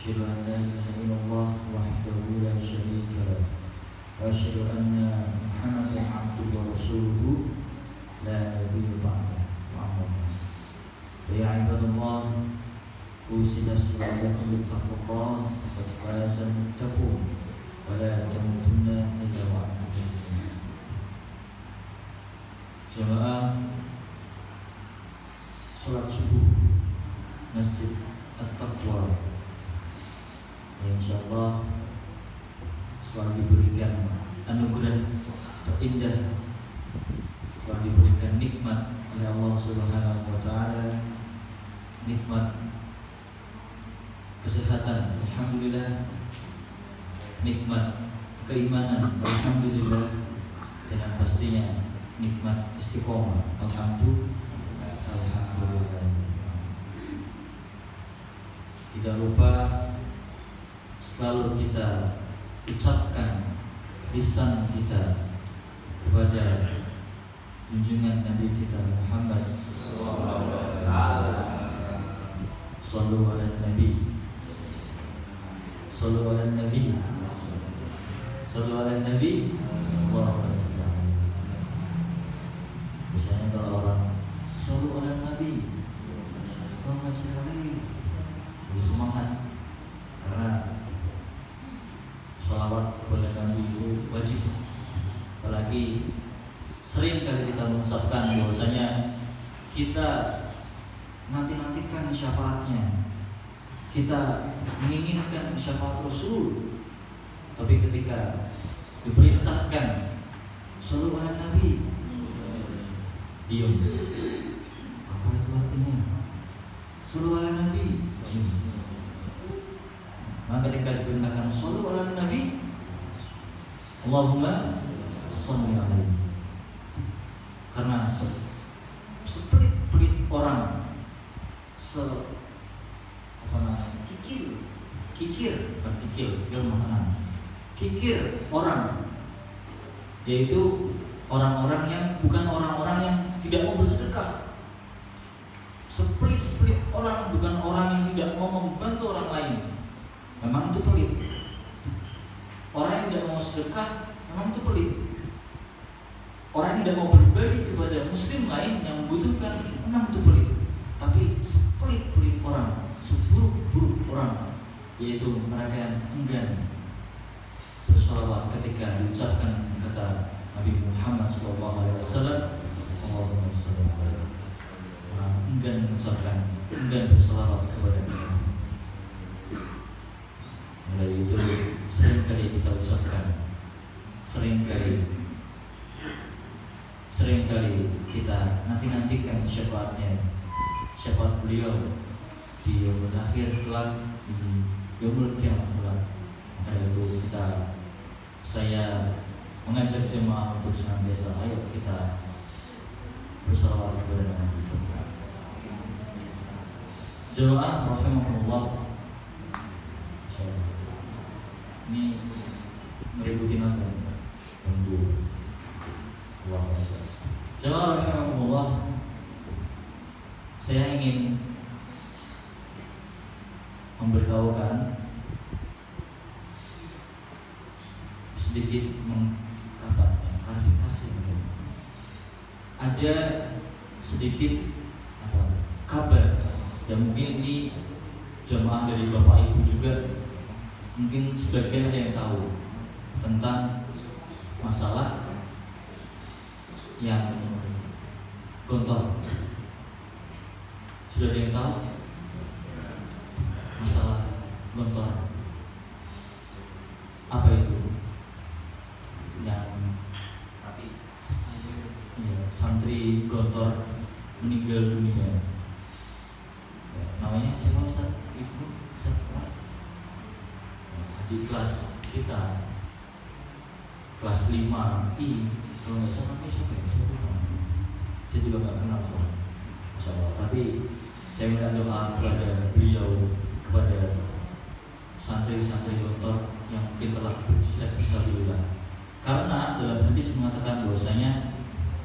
أشهد أن لا إله إلا الله وحده لا شريك له وأشهد أن محمدا عبده ورسوله لا نبي بعده وأما بعد فيا عباد الله أوصي نفسي وإياكم بتقوى الله فقد فاز المتقون ولا تموتن إلا وأنتم مسلمون. Jemaah sholat subuh Masjid At-Taqwa, insyaallah selalu diberikan anugerah terindah, selalu diberikan nikmat oleh Allah Subhanahu wa taala, nikmat kesehatan, alhamdulillah, nikmat keimanan, alhamdulillah, dan pastinya nikmat istiqomah, alhamdulillah. Tidak lupa selalu kita ucapkan lisan kita kepada junjungan Nabi kita Muhammad sallallahu alaihi nabi, sallallahu alaihi nabi, sallallahu alaihi nabi, Allahu akbar. Misalnya kalau orang sallallahu alaihi nabi, Allahumma shalli alaihi, lebih semangat karena sholawat kepada Nabi itu wajib. Apalagi sering kali kita mengucapkan bahwasanya kita nanti-nantikan syafaatnya, kita menginginkan syafaat Rasul, tapi ketika diperintahkan sallallahu alaihi nabi, diam. Apa itu artinya? Sallallahu alaihi nabi. Maka ketika diperintahkan sallallahu alaihi nabi, Allahumma shalli alaihi. Karena sepelit-pelit orang, kikir orang, yaitu orang-orang yang bukan orang-orang yang tidak mau bersedekah. Sepelit-pelit orang bukan orang yang tidak mau membantu orang lain. Memang itu pelit. Orang yang tidak mau sedekah memang itu pelit. Orang yang tidak mau berbagi kepada muslim lain yang membutuhkan memang itu pelit. Tapi sepelit-pelit orang, seburuk-buruk orang, yaitu mereka yang enggan bersolawat ketika diucapkan kata Nabi Muhammad SAW, Allahumma shalli alaihi. Orang enggan mengucapkan, enggan bersolawat kepada Nabi. Mulai itu seringkali kita ucapkan, seringkali kita nantikan syafaatnya, syafaat beliau di yaumul akhir kelak, di yaumul kiamat kelak. Maka itu saya mengajak jemaah untuk senantiasa ayo kita bersolawat kepada Nabi. Jemaah rahimahullah, ini meributi apa? Tunggu. Jemaah rahimahullah, saya ingin memberitahukan sedikit klarifikasi. Ada sedikit kabar, dan mungkin ini jemaah dari Bapak Ibu juga mungkin sebagian ada yang tahu tentang masalah yang gontor. Sudah ada yang tahu masalah gontor? Apa itu? Yang santri gontor meninggal dunia. Namanya siapa Ustaz? Ibu Ustaz? Di kelas kita, kelas 5I, kalau nggak salah namanya siapa ya? Saya juga nggak kenal soal. Tapi saya minta doa kepada beliau, kepada santri-santri gontor yang mungkin telah berjihad fisabilillah. Karena dalam hadis mengatakan bahwasanya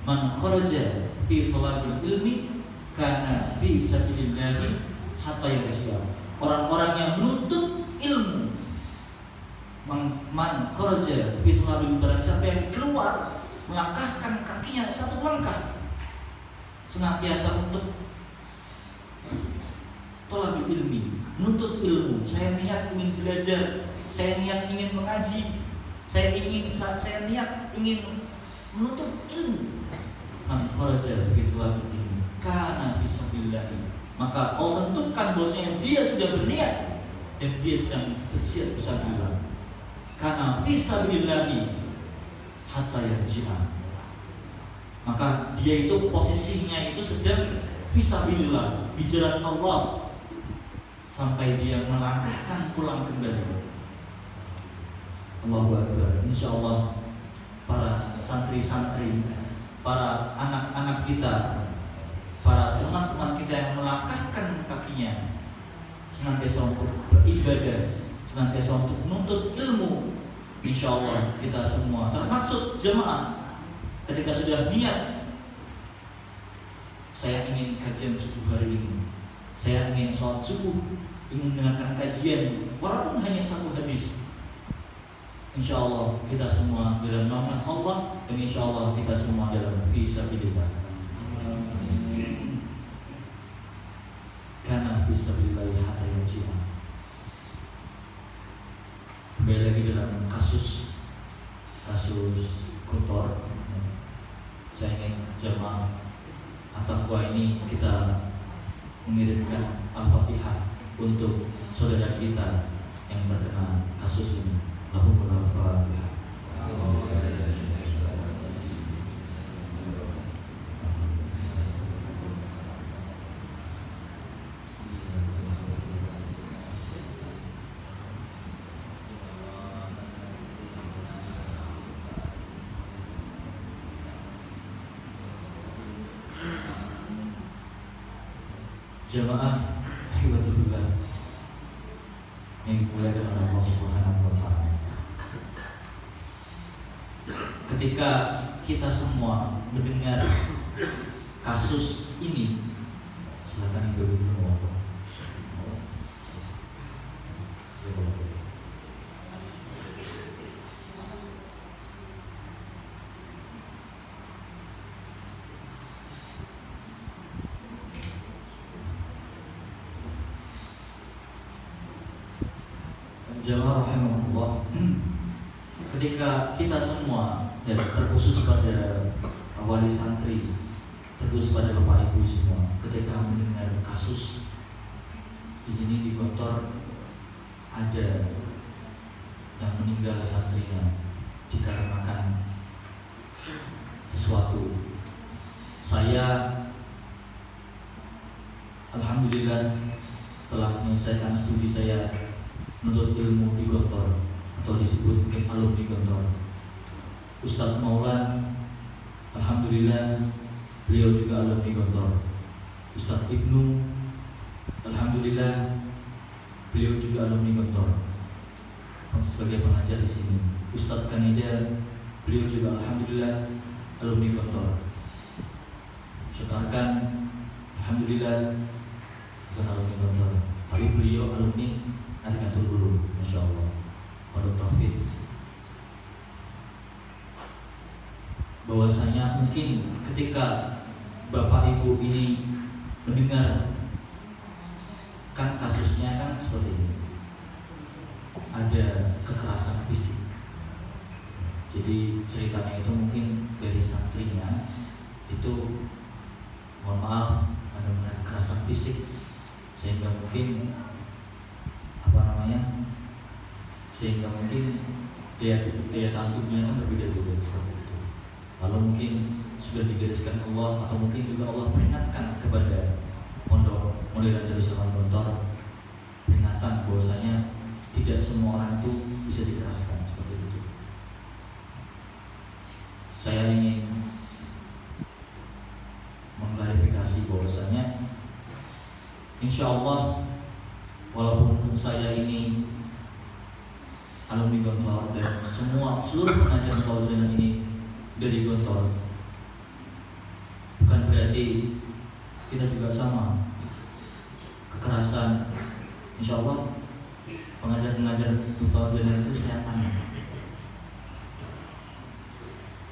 man kharaja fi thalabil ilmi kana fi sabilillah hatta yarji'a. Orang-orang yang menuntut ilmu. Man kharaja fi talabil, barang siapa yang keluar melangkahkan kakinya satu langkah senantiasa untuk thalabul ilmi, menuntut ilmu. Saya niat ingin belajar, saya niat ingin mengaji, saya niat ingin menuntut ilmu. Man kharaja fi talabil ilmi kana fi sabilillah, maka Allah tentukan bahwasanya dia sudah berniat dan dia sedang berjihad fisabilillah. Karena fisabilillahi hatta yarji'a, maka dia itu posisinya itu sedang fisabilillah, di jalan Allah, sampai dia melangkahkan pulang kembali. Allahu Akbar. Insyaallah para santri-santri, para anak-anak kita, para teman-teman kita yang melangkahkan kakinya senantiasa untuk beribadah, senantiasa untuk menuntut ilmu, insyaallah kita semua termaksud jemaah ketika sudah niat, saya ingin kajian subuh hari ini, saya ingin sholat subuh, ingin mendengarkan kajian walaupun hanya satu hadis, insyaallah kita semua dalam naungan Allah, dan insyaallah kita semua dalam fisabilillah. Karena fisabilillah hatta yarji'a. Kembali lagi dalam kasus kotor, saya ingin jamaah at-taqwa ini kita mengirimkan Al-Fatihah untuk saudara kita yang terkena kasus ini. Lahumul Al-Fatihah. Jamaah hibatullah yang dimuliakan oleh Allah Subhanahu wa Ta'ala, ketika kita semua mendengar kasus ini, silakan Ibu ngomong. Jamaah rahimahullah, ketika kita semua, dan terkhusus pada wali santri, terkhusus pada bapak ibu semua, ketika mendengar kasus ini di Gontor ada yang meninggal santrinya dikarenakan sesuatu, saya alhamdulillah telah menyelesaikan studi saya menuntut ilmu di Gontor, atau disebut mungkin alumni Gontor. Ustadz Maulan, alhamdulillah beliau juga alumni Gontor. Ustadz Ibnu, alhamdulillah beliau juga alumni Gontor sebagai pengajar di sini. Ustadz Kanida, beliau juga alhamdulillah alumni Gontor. Sekarang alhamdulillah bukan alumni Gontor, tapi beliau alumni Nahdlatul Ulum, masya Allah. Pada taufik, bahwasanya mungkin ketika bapak ibu ini mendengar, kan kasusnya kan seperti ini, ada kekerasan fisik. Jadi ceritanya itu mungkin dari santrinya itu, mohon maaf, ada kekerasan fisik, sehingga mungkin sehingga mungkin daya tampungnya kan berbeda-beda seperti itu. Lalu mungkin sudah digariskan Allah, atau mungkin juga Allah peringatkan kepada pondok modern Darussalam Gontor, peringatan bahwasanya tidak semua orang itu bisa dikeraskan seperti itu. Saya ingin mengklarifikasi bahwasanya insya Allah, walaupun saya ini alumni Gontor dan seluruh pengajar Fauzan ini dari Gontor, bukan berarti kita juga sama. Kekerasan insya Allah pengajar-pengajar Mutawazilah itu saya tanya.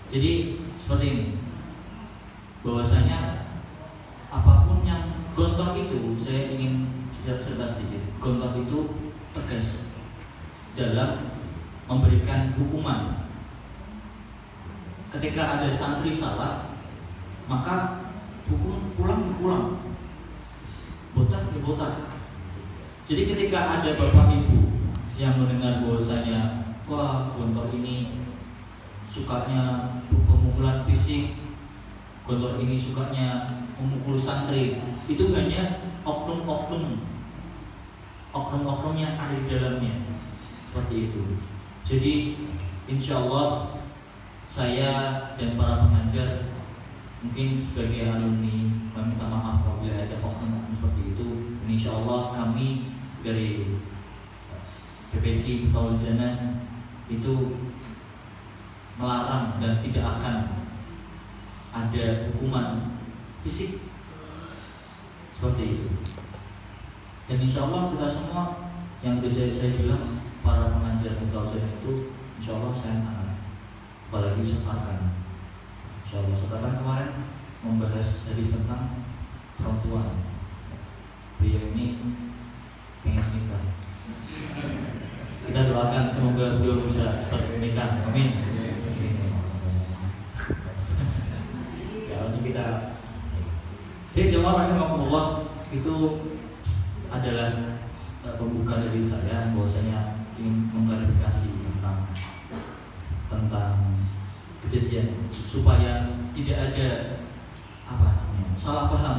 Jadi seperti ini, bahwasanya apapun yang gontor itu, saya ingin cerita sedikit. Gontor itu tegas dalam memberikan hukuman. Ketika ada santri salah, maka hukum pulang ya pulang, botak ya botak. Jadi ketika ada bapak ibu yang mendengar bahwasanya wah gontor ini sukanya pemukulan fisik, gontor ini sukanya memukul santri, itu hanya oknum-oknum yang ada di dalamnya, seperti itu. Jadi insya Allah saya dan para pengajar mungkin sebagai alumni meminta maaf apabila ada oknum seperti itu. Insya Allah kami dari PPK Mutawazilah itu melarang dan tidak akan ada hukuman fisik seperti itu. Dan insya Allah kita semua yang saya bilang para pengajar Mutawazilah itu insya Allah saya akan, apalagi sepakan. Insya Allah sekarang kemarin membahas hadis tentang perempuan. Beliau ini pengen nikah. Kita doakan semoga beliau bisa cepat menikah. Amin. Ya, nanti kita. Jadi jemaah rahimakumullah, itu adalah pembuka dari saya bahwasanya ingin mengklarifikasi tentang kejadian supaya tidak ada salah paham.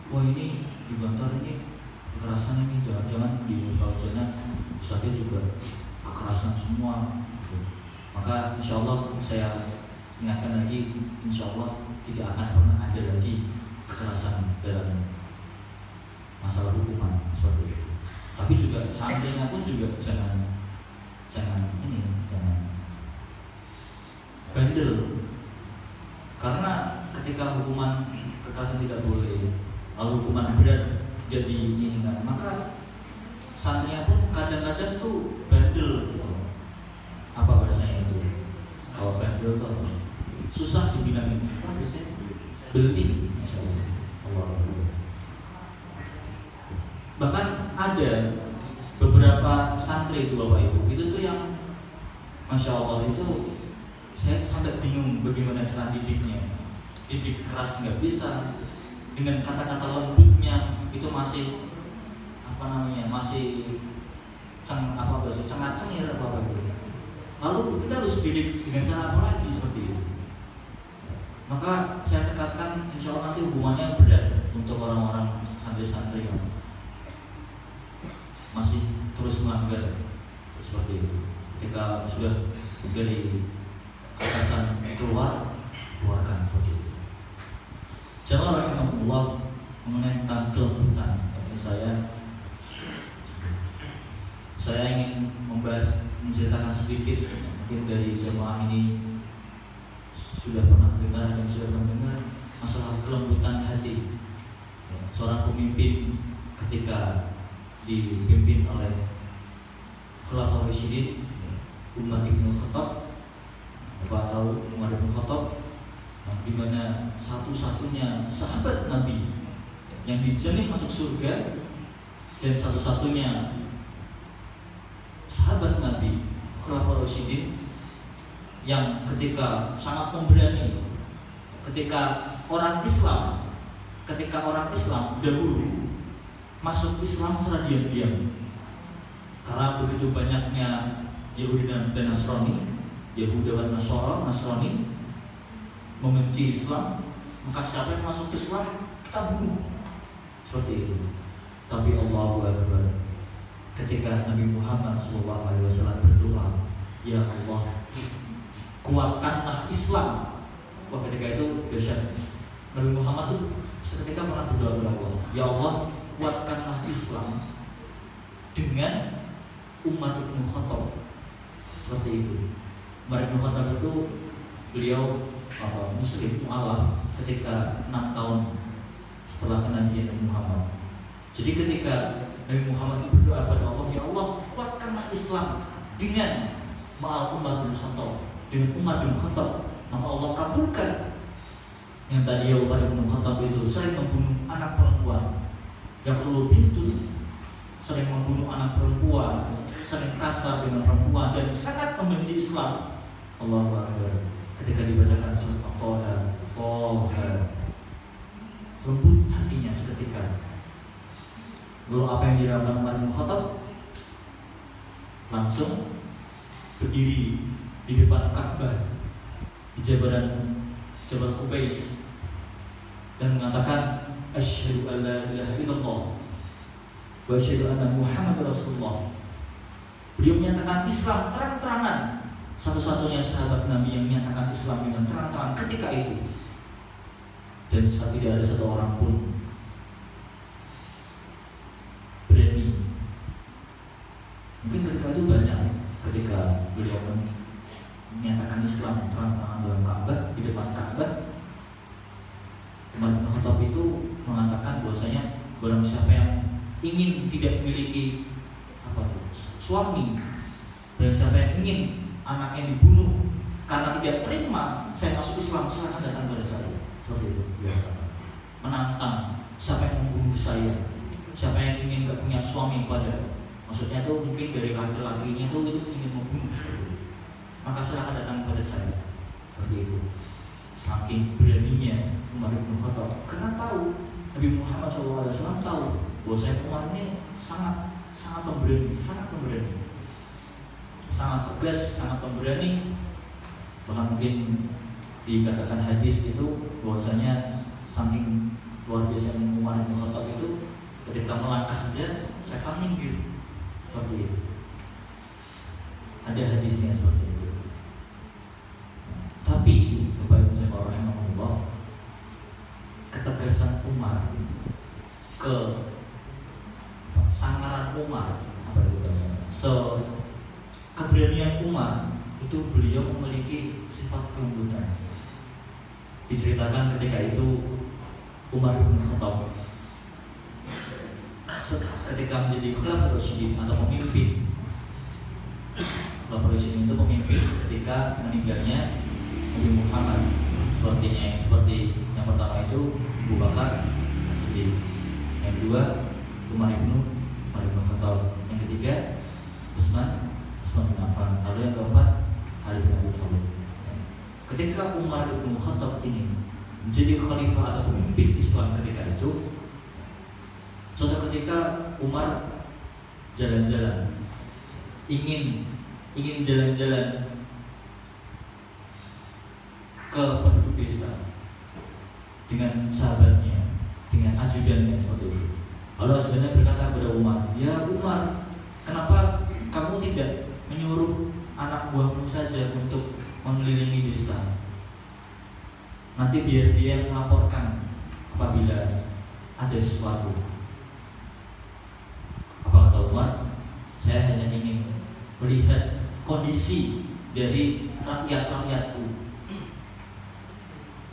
Wah ini di kantor ini kekerasan, ini jangan-jangan di Mutawazilah ustadznya juga kekerasan semua. Maka insya Allah saya ingatkan lagi, insya Allah tidak akan pernah ada lagi kekerasan dalam masalah hukuman seperti itu. Tapi juga santrinya pun juga jangan bandel. Karena ketika hukuman kekerasan tidak boleh, lalu hukuman berat tidak diinginkan, maka santrinya pun kadang-kadang tuh bandel gitu. Apa bahasanya itu? Kalau bandel tuh susah dibilangin. Apa biasanya? Beli. Bahkan ada beberapa santri itu Bapak Ibu, itu tuh yang Masya Allah itu saya sampai bingung bagaimana cara didiknya. Didik keras nggak bisa, dengan kata-kata lembutnya itu masih masih cengat-cengir ya apa gitu. Lalu kita harus didik dengan cara apa lagi seperti itu. Maka saya tekankan insya Allah nanti hubungannya berat untuk orang-orang santri-santri yang masih terus melanggar seperti itu. Ketika sudah dari atasan keluarkan seperti itu. Jamaah rahimahullah, mengenai tentang kelembutan, saya ingin menceritakan sedikit mungkin dari jamaah ini sudah pernah dengar dan sudah mendengar masalah kelembutan hati seorang pemimpin ketika dipimpin oleh Khulafaur Rasyidin Umar bin Khattab. Bapak tahu Umar bin Khattab, di mana satu-satunya sahabat Nabi yang dijamin masuk surga dan satu-satunya sahabat Nabi Khulafaur Rasyidin yang ketika sangat pemberani, ketika orang Islam dahulu masuk Islam secara diam-diam, karena begitu banyaknya Yahudi dan Nasrani, Nasrani membenci Islam, maka siapa yang masuk Islam kita bunuh, seperti itu. Tapi Allahu Akbar, ketika Nabi Muhammad SAW berdoa, ya Allah, kuatkanlah Islam. Wah, ketika itu dahsyat. Nabi Muhammad itu seketika pernah berdoa kepada Allah, ya Allah, kuatkanlah Islam dengan umat Ibnu Khattab. Seperti itu. Umar bin Khattab itu beliau Muslim mu'alaf ketika 6 tahun setelah kenabian Nabi Muhammad. Jadi ketika Nabi Muhammad itu berdoa pada Allah, ya Allah kuatkanlah Islam dengan Umar bin Khattab, dengan Umar bin Khattab. Maka Allah kabulkan yang tadi Umar bin Khattab itu sering membunuh anak perempuan, yang perlu pintu, sering membunuh anak perempuan, sering kasar dengan perempuan dan sangat membenci Islam. Allahu Akbar. Ketika dibacakan surat Toha, lembut hatinya seketika. Lalu apa yang dilakukan Umar bin Khattab? Langsung berdiri di depan Ka'bah di Jabal Qubais dan mengatakan asyhadu an la ilaha illallah wa asyhadu anna Muhammadar Rasulullah. Beliau menyatakan Islam terang-terangan, satu-satunya sahabat Nabi yang menyatakan Islam dengan terang-terangan ketika itu. Dan tidak ada satu orang pun berani. Mungkin ketika itu banyak, ketika beliau menyatakan Islam terang-terangan dalam Ka'bah, di depan Ka'bah, Umar bin Khattab itu mengatakan bahwasanya barang siapa yang ingin tidak memiliki suami, barang siapa yang ingin anaknya dibunuh karena tidak terima saya masuk Islam, silahkan datang pada saya. Seperti itu. Menantang siapa yang membunuh saya, siapa yang ingin gak punya suami pada, maksudnya itu mungkin dari laki-lakinya itu ingin membunuh, maka silahkan datang pada saya. Seperti itu. Saking beraninya Umar bin Khattab, karena tahu Nabi Muhammad SAW tahu bahwa saya Umar ini sangat pemberani, sangat tegas, sangat pemberani. Bahkan mungkin dikatakan hadis itu bahwasanya saking luar biasa Umar bin Khattab itu ketika melangkah saja setan minggir. Seperti itu. Ada hadisnya seperti itu. Tapi Bapak Ibu Saudara rahimahullah, ketegasan Umar, kesangaran Umar, apa itu bahasanya? Keberanian Umar itu beliau memiliki sifat kelembutan. Diceritakan ketika itu Umar bin Khattab ketika menjadi Khulafaur Rasyidin atau pemimpin. Khulafaur Rasyidin itu pemimpin ketika meninggalnya Nabi Muhammad. Seperti yang pertama itu Abu Bakar As-Siddiq, yang kedua Umar bin Khattab, yang ketiga Utsman bin Affan, lalu yang keempat Ali bin Abi Thalib. Ketika Umar bin Khattab ini menjadi khalifah atau pemimpin Islam ketika itu, suatu ketika Umar jalan-jalan, ingin jalan-jalan ke penduduk desa dengan sahabatnya, dengan ajudannya seperti itu. Lalu ajudannya berkata kepada Umar, ya Umar, kenapa kamu tidak menyuruh anak buahmu saja untuk mengelilingi desa? Nanti biar dia melaporkan apabila ada sesuatu. Apa kata Umar? Saya hanya ingin melihat kondisi dari rakyat-rakyatku.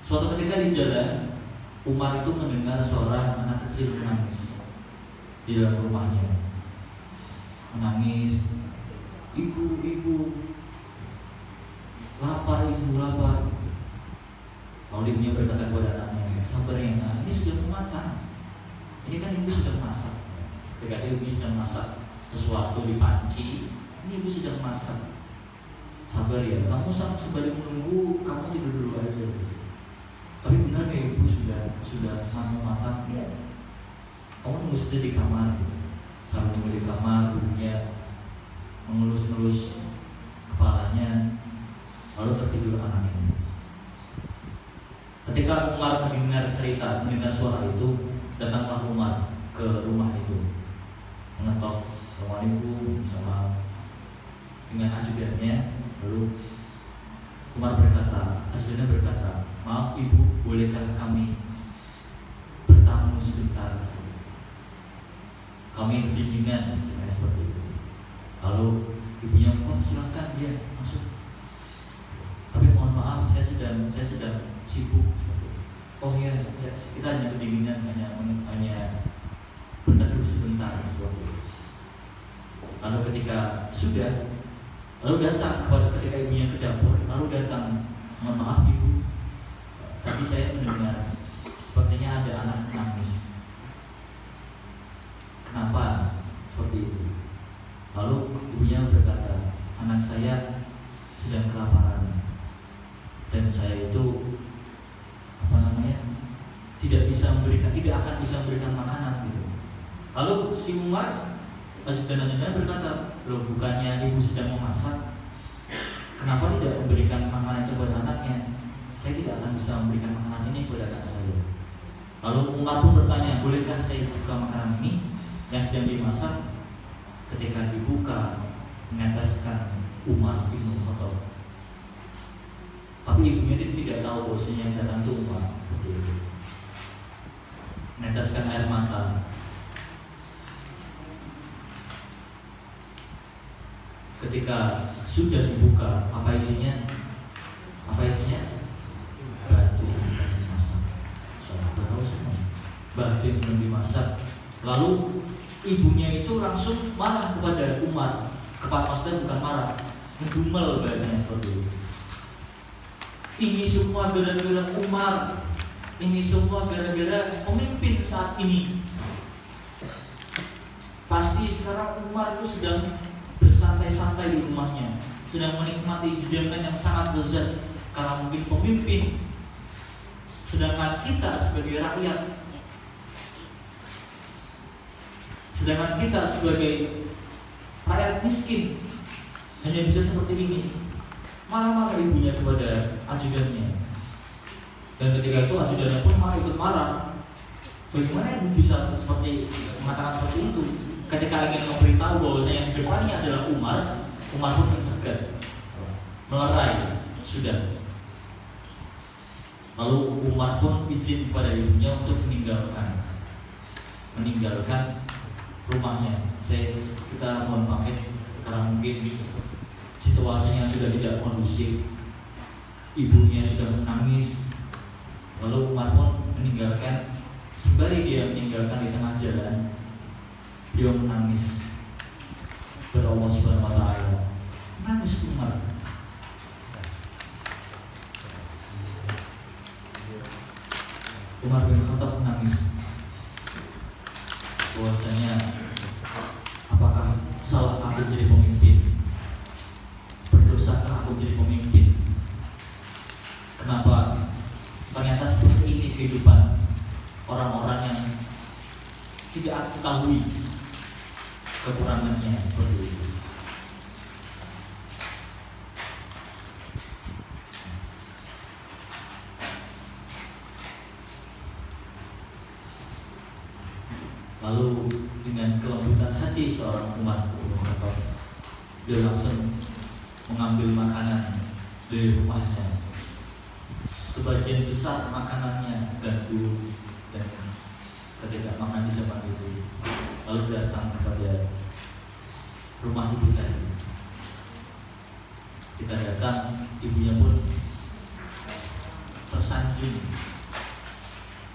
Suatu ketika di jalan, Umar itu mendengar seorang anak kecil menangis di dalam rumahnya. Menangis, ibu, lapar ibu, lapar. Lalu ibunya berkata kepada anaknya, sabar ya nak, ini sudah matang. Ini kan ibu sudah masak. Ketika ibu sedang masak sesuatu di panci, ini ibu sedang masak. Sabar ya, kamu sembari menunggu, kamu tidur dulu aja. Tapi benar ya ibu sudah matang ya. Kamu tunggu saja di kamar. Sambil tunggu di kamar, ibunya mengelus-ngelus kepalanya, lalu tertidur anaknya. Ketika Umar mendengar suara itu, datanglah Umar ke rumah itu, mengetok, Assalamualaikum, sama dengan ajudannya. Lalu Umar ajudannya berkata, maaf ibu, bolehkah kami bertamu sebentar? Kami kedinginan, seperti itu. Lalu ibunya, oh silakan dia masuk. Tapi mohon maaf, saya sedang sibuk. Oh iya, kita hanya kedinginan, hanya berteduh sebentar seperti itu. Lalu ketika sudah, lalu datang ketika ibunya ke dapur, lalu datang, mohon maaf ibu, tadi saya mendengar sepertinya ada anak menangis. Kenapa seperti itu? Lalu ibunya berkata, anak saya sedang kelaparan dan saya itu tidak akan bisa memberikan makanan gitu. Lalu si Umar dan ajudannya berkata, loh bukannya ibu sedang memasak, kenapa tidak memberikan makanan itu kepada anaknya? Saya tidak akan bisa memberikan makanan ini kepada anak saya. Lalu Umar pun bertanya, bolehkah saya buka makanan ini yang sedang dimasak? Ketika dibuka, meneteskan Umar bin Khattab. Tapi ibunya tidak tahu bahwasanya yang datang itu Umar. Meneteskan air mata. Ketika sudah dibuka, apa isinya? Batu yang sedang dimasak. Saya tahu semua. Batu yang sedang dimasak. Lalu ibunya itu langsung marah kepada Umar. Maksudnya bukan marah, ngedumel bahasanya seperti itu. Ini semua gara-gara Umar. Ini semua gara-gara pemimpin saat ini. Pasti sekarang Umar itu sedang bersantai-santai di rumahnya, sedang menikmati hidangan yang sangat lezat karena mungkin pemimpin. Sedangkan kita sebagai rakyat, rakyat miskin hanya bisa seperti ini. Marah-marah ibunya kepada ajudannya. Dan ketika itu ajudannya pun ikut marah. Bagaimana ibu bisa mengatakan seperti itu? Ketika ingin memberitahu bahwa yang di depannya adalah Umar pun mencegat, melerai, sudah. Lalu Umar pun izin kepada ibunya untuk meninggalkan rumahnya. Kita mohon pamit karena mungkin situasinya sudah tidak kondusif. Ibunya sudah menangis. Lalu Umar pun meninggalkan. Sembari dia meninggalkan di tengah jalan, dia menangis kepada Allah Subhanahu wa Ta'ala. Menangis Umar. Umar bin Khattab menangis. Bahwasanya apakah salah aku jadi pemimpin? Berdosakah aku jadi pemimpin? Kenapa ternyata seperti ini kehidupan orang-orang yang tidak aku ketahui kekurangannya seperti itu. Lalu dengan kelembutan hati seorang Umar bin Khattab, dia langsung mengambil makanan dari rumahnya. Sebagian besar makanannya gandum dan ketika makan di zaman itu, lalu datang kepada rumah ibu tadi. Kita datang, ibunya pun tersanjung,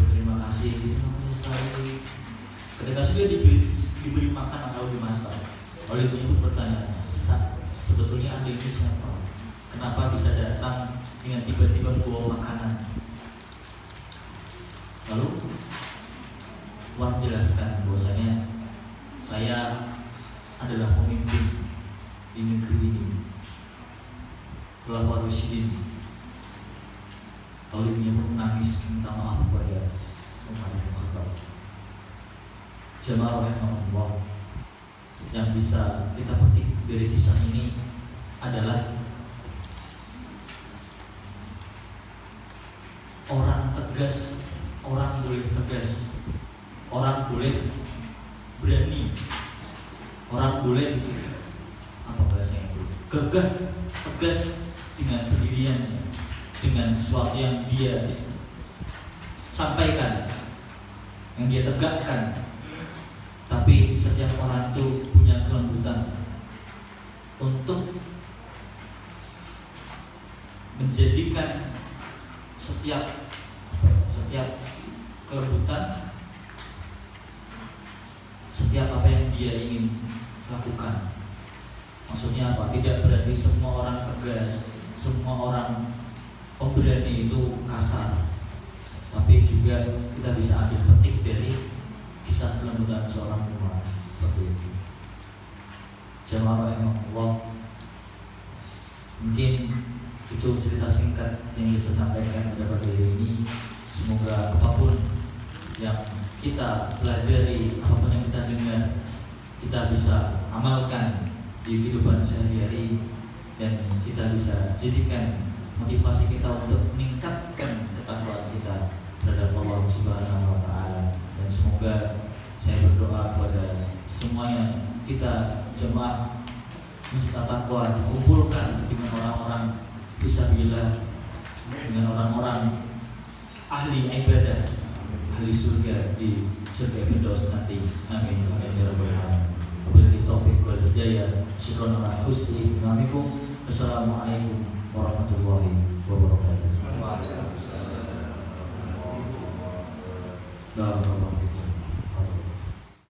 berterima kasih sekali. Ketika sudah diberi makan atau dimasak, lalu ibunya pun bertanya, sebetulnya Anda ini siapa? Kenapa bisa datang dengan tiba-tiba membawa makanan? Lalu Umar jelaskan bahwasanya saya adalah pemimpin di negeri ini, Khulafaur Rasyidin. Lalu ibunya pun menangis minta maaf kepada Umar bin Khattab. Jamaah rahimahullah, yang bisa kita petik dari kisah ini adalah orang tegas, orang boleh tegas, orang boleh berani, orang boleh apa bahasanya itu, gagah, tegas dengan pendiriannya, dengan sesuatu yang dia sampaikan, yang dia tegakkan. Tapi setiap orang itu punya kelembutan untuk menjadikan setiap kelembutan dia ingin lakukan. Maksudnya apa? Tidak berarti semua orang tegas, semua orang pemberani itu kasar, tapi juga kita bisa ambil petik dari kisah kelembutan seorang Umar seperti itu. Jamaah rahimahullah, mungkin itu cerita singkat yang bisa sampaikan pada pagi ini. Semoga apapun yang kita pelajari, apapun yang kita dengar, kita bisa amalkan di kehidupan sehari-hari, dan kita bisa jadikan motivasi kita untuk meningkatkan ketakwaan kita terhadap Allah Subhanahu wa Ta'ala. Dan semoga saya berdoa kepada semuanya, kita jemaah Masjid At-Taqwa dikumpulkan dengan orang-orang fisabilillah, dengan orang-orang ahli ibadah, ahli surga di surga Firdaus nanti. Amin amin ya rabbal alamin. Wabillahi taufiq wal hidayah. Syukran ala husni ihsanikum. Wassalamualaikum warahmatullahi wabarakatuh. Waalaikumsalam.